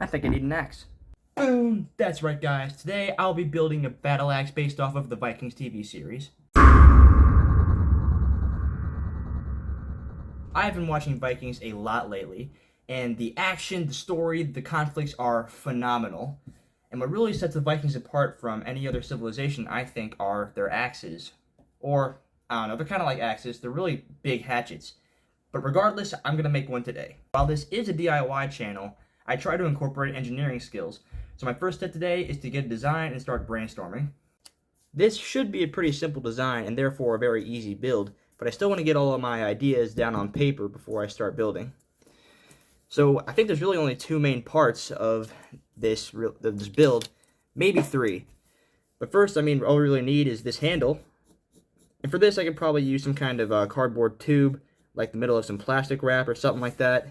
think I need an axe. Boom! That's right, guys. Today I'll be building a battle axe based off of the Vikings TV series. I've been watching Vikings a lot lately, and the action, the story, the conflicts are phenomenal. And what really sets the Vikings apart from any other civilization, I think, are their axes. Or, I don't know, they're kind of like axes. They're really big hatchets. But regardless, I'm going to make one today. While this is a DIY channel, I try to incorporate engineering skills. So my first step today is to get a design and start brainstorming. This should be a pretty simple design and therefore a very easy build, but I still want to get all of my ideas down on paper before I start building. So I think there's really only two main parts of this build, maybe three. But first, all we really need is this handle. And for this, I could probably use some kind of cardboard tube, like the middle of some plastic wrap or something like that.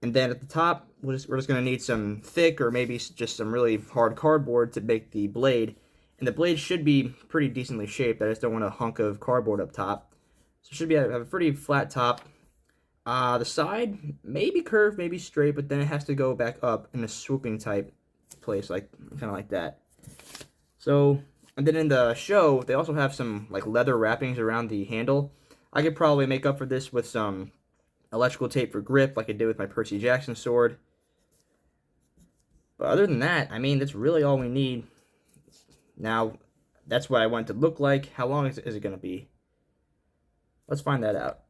And then at the top, we're just going to need some thick or maybe just some really hard cardboard to make the blade. And the blade should be pretty decently shaped. I just don't want a hunk of cardboard up top. So it should have a pretty flat top. The side may be curved, maybe straight, but then it has to go back up in a swooping type place, like kind of like that. So, and then in the show, they also have some like leather wrappings around the handle. I could probably make up for this with some electrical tape for grip, like I did with my Percy Jackson sword. But other than that, that's really all we need. Now, that's what I want it to look like. How long is it going to be? Let's find that out.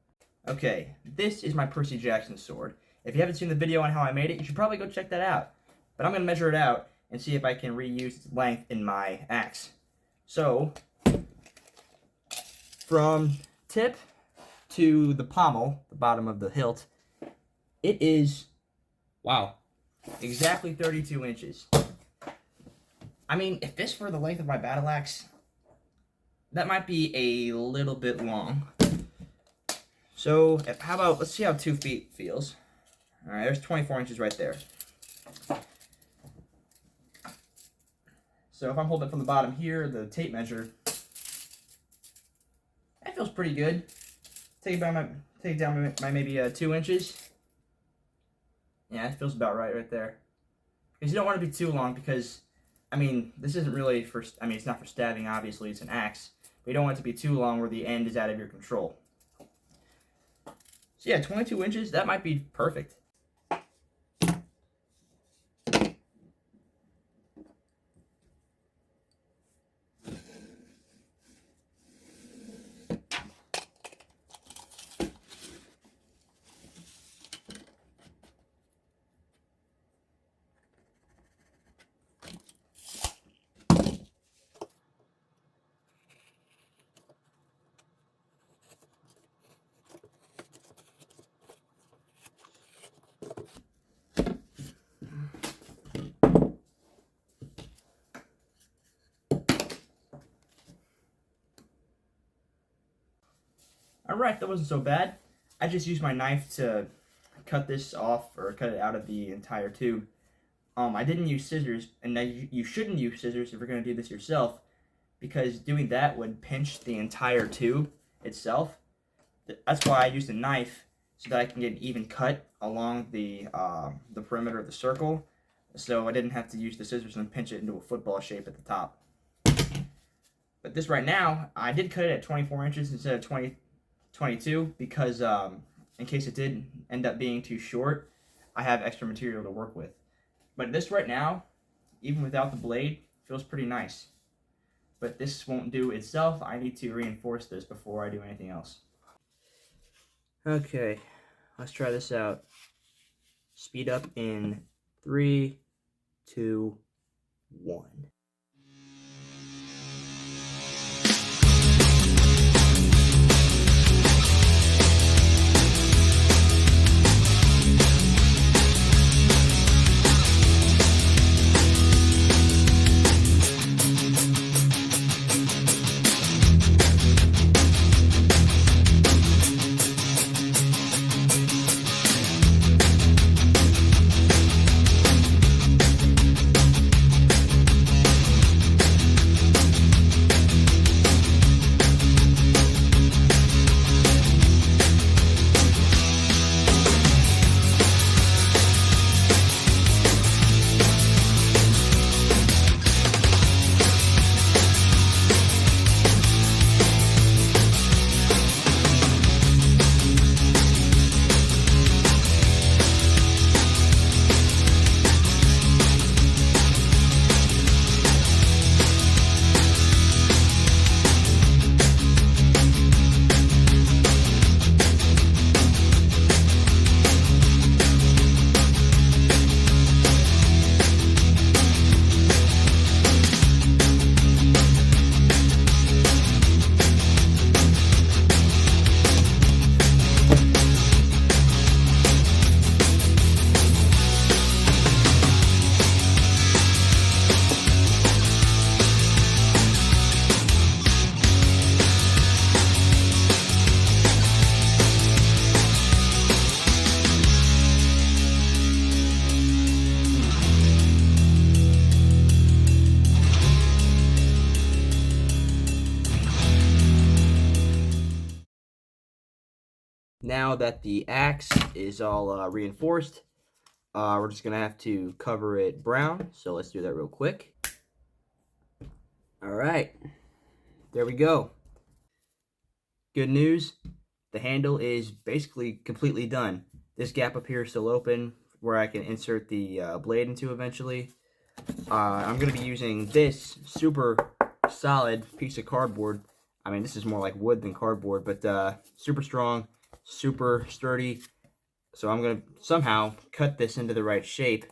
Okay, this is my Percy Jackson sword. If you haven't seen the video on how I made it, you should probably go check that out. But I'm going to measure it out and see if I can reuse its length in my axe. So, from tip to the pommel, the bottom of the hilt, it is, wow, exactly 32 inches. If this were the length of my battle axe, that might be a little bit long. So, how about, let's see how 2 feet feels. Alright, there's 24 inches right there. So if I'm holding it from the bottom here, the tape measure, that feels pretty good. Take it down by maybe 2 inches. Yeah, it feels about right there. Because you don't want to be too long because, this isn't really for, it's not for stabbing, obviously, it's an axe. But you don't want it to be too long where the end is out of your control. So yeah, 22 inches, that might be perfect. Alright, that wasn't so bad. I just used my knife to cut this off, or cut it out of the entire tube. I didn't use scissors, and now you shouldn't use scissors if you're going to do this yourself, because doing that would pinch the entire tube itself. That's why I used a knife, so that I can get an even cut along the perimeter of the circle, so I didn't have to use the scissors and pinch it into a football shape at the top. But this right now, I did cut it at 24 inches instead of 22 because in case it did end up being too short, I have extra material to work with. But this right now, even without the blade, feels pretty nice. But this won't do itself. I need to reinforce this before I do anything else. Okay, let's try this out. Speed up in 3, 2, 1. Now that the axe is all reinforced, we're just gonna have to cover it brown. So let's do that real quick. All right, there we go. Good news, the handle is basically completely done. This gap up here is still open where I can insert the blade into eventually. I'm going to be using this super solid piece of cardboard. I mean, this is more like wood than cardboard, but super strong, super sturdy. So I'm going to somehow cut this into the right shape,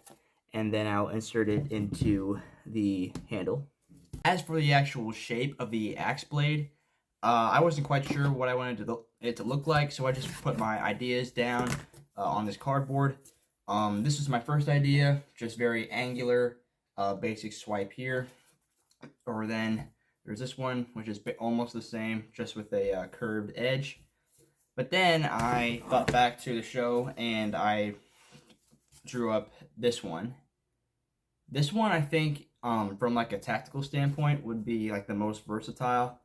and then I'll insert it into the handle. As for the actual shape of the axe blade, I wasn't quite sure what I wanted it to look like, so I just put my ideas down on this cardboard. This is my first idea, just very angular, basic swipe here. Or then there's this one, which is almost the same, just with a curved edge. But then I thought back to the show and I drew up this one. This one, I think, from like a tactical standpoint, would be like the most versatile.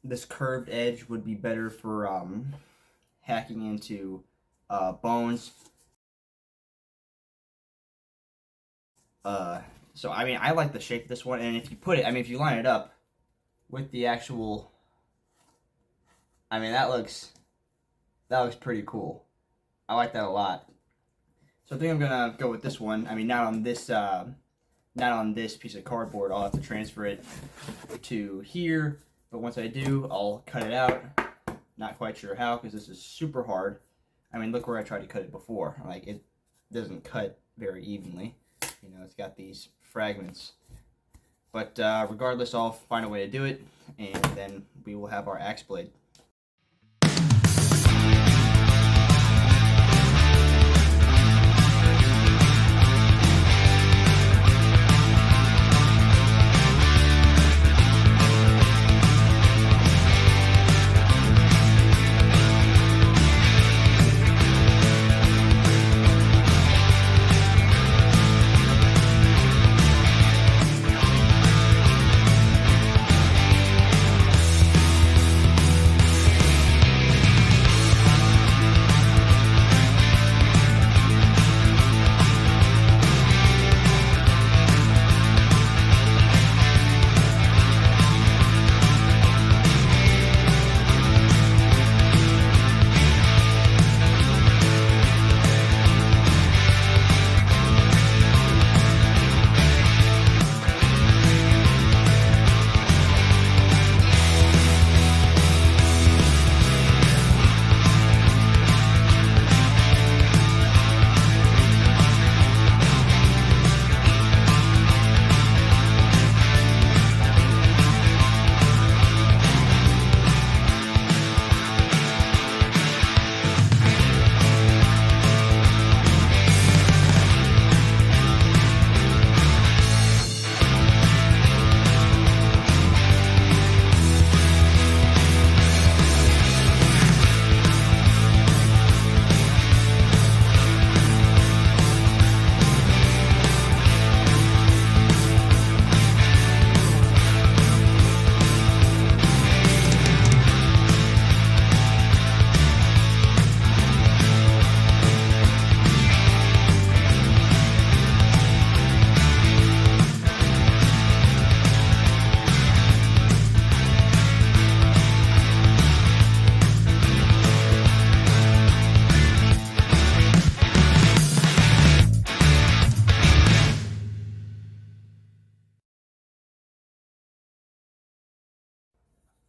This curved edge would be better for hacking into bones. So I mean, I like the shape of this one, and if you put it, I mean, if you line it up with the actual, I mean, that looks pretty cool. I like that a lot. So I think I'm gonna go with this one. I mean, not on this piece of cardboard. I'll have to transfer it to here, but once I do, I'll cut it out. Not quite sure how, because this is super hard. I mean, look where I tried to cut it before. Like, it doesn't cut very evenly. You know, it's got these fragments. But regardless, I'll find a way to do it, and then we will have our axe blade.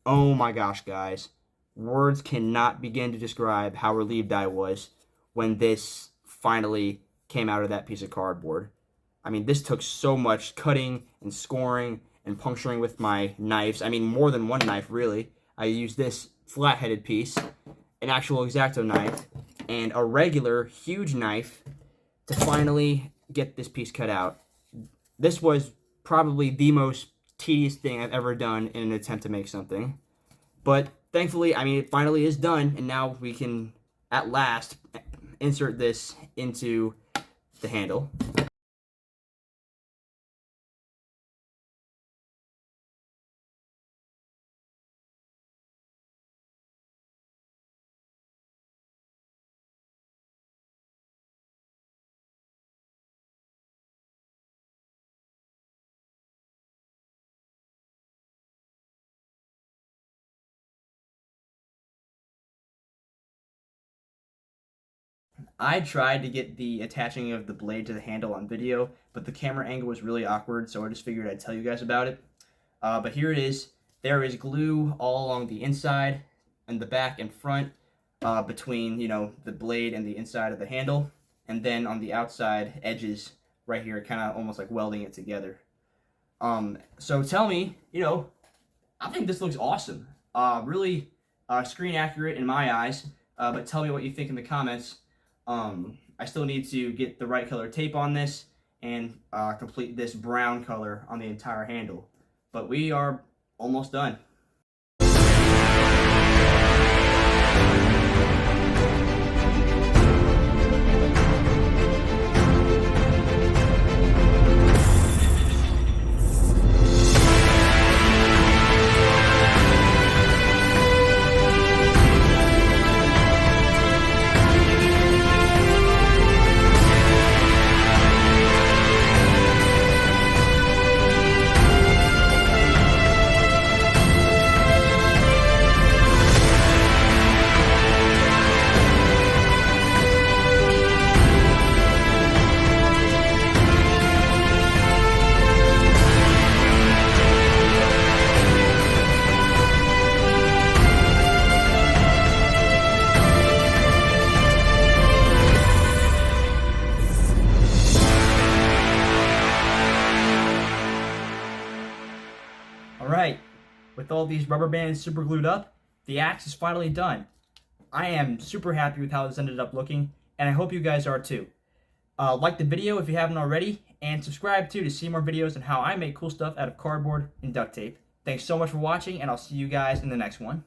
Oh my gosh, guys. Words cannot begin to describe how relieved I was when this finally came out of that piece of cardboard. I mean, this took so much cutting and scoring and puncturing with my knives. I mean, more than one knife, really. I used this flat-headed piece, an actual X-Acto knife, and a regular huge knife to finally get this piece cut out. This was probably the most tedious thing I've ever done in an attempt to make something. But thankfully, I mean, it finally is done, and now we can, at last, insert this into the handle. I tried to get the attaching of the blade to the handle on video, but the camera angle was really awkward, so I just figured I'd tell you guys about it. But here it is. There is glue all along the inside and the back and front between, the blade and the inside of the handle. And then on the outside edges right here, kind of almost like welding it together. So tell me, I think this looks awesome. Really screen accurate in my eyes. But tell me what you think in the comments. I still need to get the right color tape on this and complete this brown color on the entire handle. But we are almost done. Alright, with all these rubber bands super glued up, the axe is finally done. I am super happy with how this ended up looking, and I hope you guys are too. Like the video if you haven't already, and subscribe too to see more videos on how I make cool stuff out of cardboard and duct tape. Thanks so much for watching, and I'll see you guys in the next one.